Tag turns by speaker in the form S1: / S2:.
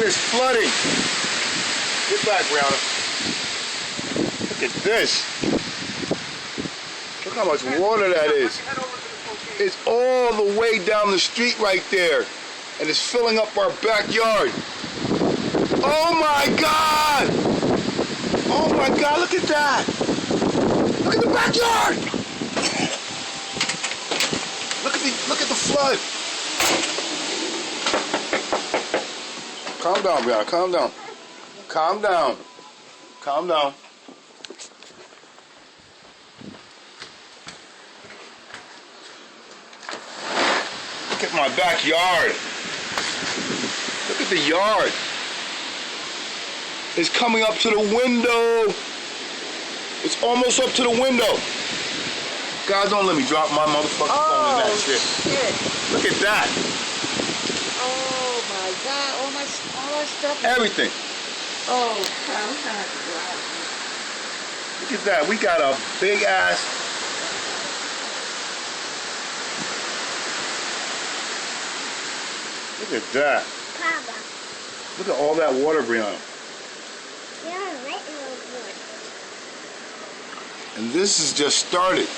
S1: this flooding. Get back, Brianna. Look at this. Look how much water that is. It's all the way down the street right there. And it's filling up our backyard. Oh my God! Oh my God, look at that! Look at the backyard! Look at the flood! Calm down, Brianna, calm down. Calm down. Calm down. Look at my backyard. Look at the yard. It's coming up to the window. It's almost up to the window. God, don't let me drop my motherfucking phone in that shit. Look at that.
S2: Oh my God, all my stuff.
S1: Everything.
S2: Oh,
S1: look at that. We got a big ass. Look at that.
S3: Papa.
S1: Look at all that water, Brianna.
S3: Yeah, right in the wood.
S1: And this is just started.